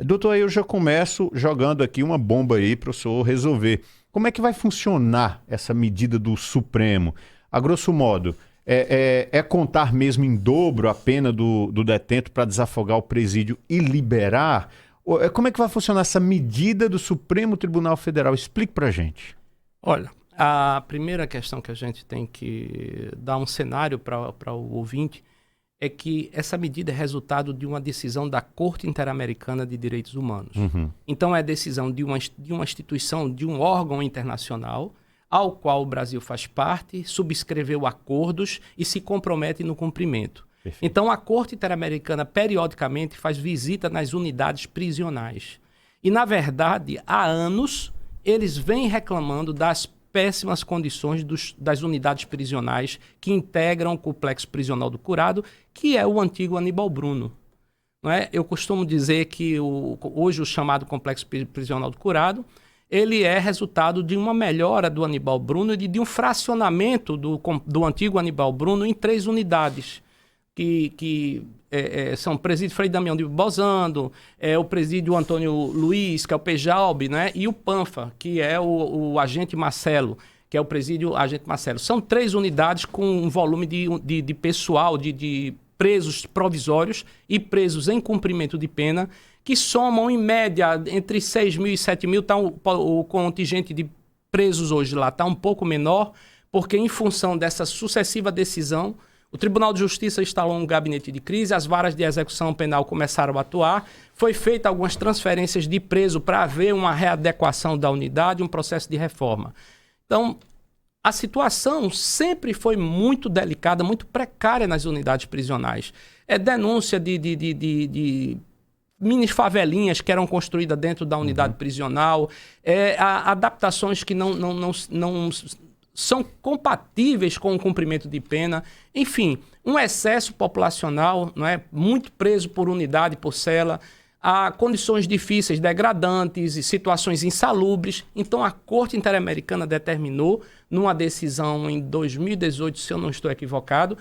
Doutor, aí eu já começo jogando aqui uma bomba aí para o senhor resolver. Como é que vai funcionar essa medida do Supremo? A grosso modo, é contar mesmo em dobro a pena do detento para desafogar o presídio e liberar? Como é que vai funcionar essa medida do Supremo Tribunal Federal? Explique para a gente. Olha, a primeira questão que a gente tem que dar um cenário para o ouvinte é que essa medida é resultado de uma decisão da Corte Interamericana de Direitos Humanos. Então, é decisão de uma instituição, de um órgão internacional, ao qual o Brasil faz parte, subscreveu acordos e se compromete no cumprimento. Perfeito. Então, a Corte Interamericana, periodicamente, faz visita nas unidades prisionais. E, na verdade, há anos, eles vêm reclamando das péssimas condições das unidades prisionais que integram o complexo prisional do Curado, que é o antigo Aníbal Bruno. Não é? Eu costumo dizer que hoje o chamado complexo prisional do Curado, ele é resultado de uma melhora do Aníbal Bruno e de um fracionamento do antigo Aníbal Bruno em 3 unidades, que são o presídio Frei Damião de Bozando, o presídio Antônio Luiz, que é o Pejalbe, né? E o Panfa, que é o Agente Marcelo, que é o presídio Agente Marcelo. São 3 unidades com um volume de pessoal, de presos provisórios e presos em cumprimento de pena, que somam, em média, entre 6 mil e 7 mil. Tá, o contingente de presos hoje lá está um pouco menor, porque em função dessa sucessiva decisão, o Tribunal de Justiça instalou um gabinete de crise, as varas de execução penal começaram a atuar, foi feita algumas transferências de preso para haver uma readequação da unidade, um processo de reforma. Então, a situação sempre foi muito delicada, muito precária nas unidades prisionais. Denúncia de mini favelinhas que eram construídas dentro da unidade prisional, adaptações que não são compatíveis com o cumprimento de pena, enfim, um excesso populacional, não é? Muito preso por unidade, por cela, há condições difíceis, degradantes e situações insalubres. Então, a Corte Interamericana determinou, numa decisão em 2018, se eu não estou equivocado,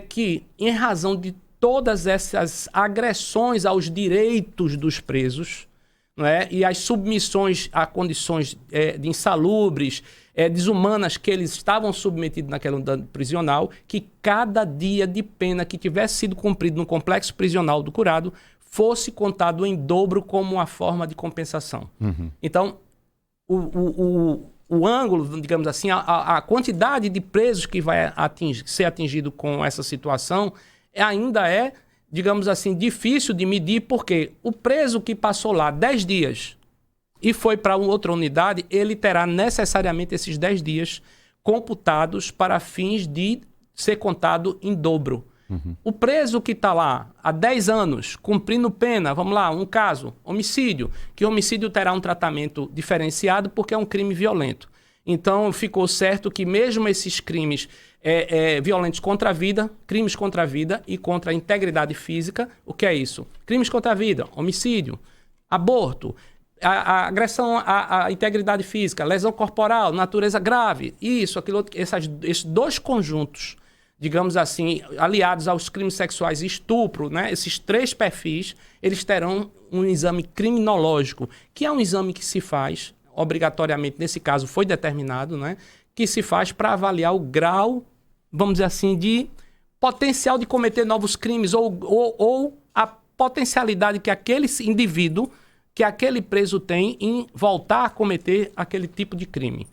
que, em razão de todas essas agressões aos direitos dos presos, não é? E as submissões a condições de insalubres, desumanas que eles estavam submetidos naquela unidade prisional, que cada dia de pena que tivesse sido cumprido no complexo prisional do Curado fosse contado em dobro como uma forma de compensação. Então, o ângulo, digamos assim, a quantidade de presos que vai ser atingido com essa situação ainda digamos assim, difícil de medir, porque o preso que passou lá 10 dias e foi para outra unidade, ele terá necessariamente esses 10 dias computados para fins de ser contado em dobro. O preso que está lá há 10 anos, cumprindo pena, vamos lá, um caso, homicídio, que homicídio terá um tratamento diferenciado porque é um crime violento. Então, ficou certo que mesmo esses crimes violentos contra a vida, crimes contra a vida e contra a integridade física, o que é isso? Crimes contra a vida, homicídio, aborto, a agressão à integridade física, lesão corporal, natureza grave, isso, aquilo, esses 2 conjuntos, digamos assim, aliados aos crimes sexuais e estupro, né? Esses 3 perfis, eles terão um exame criminológico, que é um exame que se faz, obrigatoriamente, nesse caso foi determinado, né? Que se faz para avaliar o grau, vamos dizer assim, de potencial de cometer novos crimes ou a potencialidade que aquele indivíduo, que aquele preso tem em voltar a cometer aquele tipo de crime.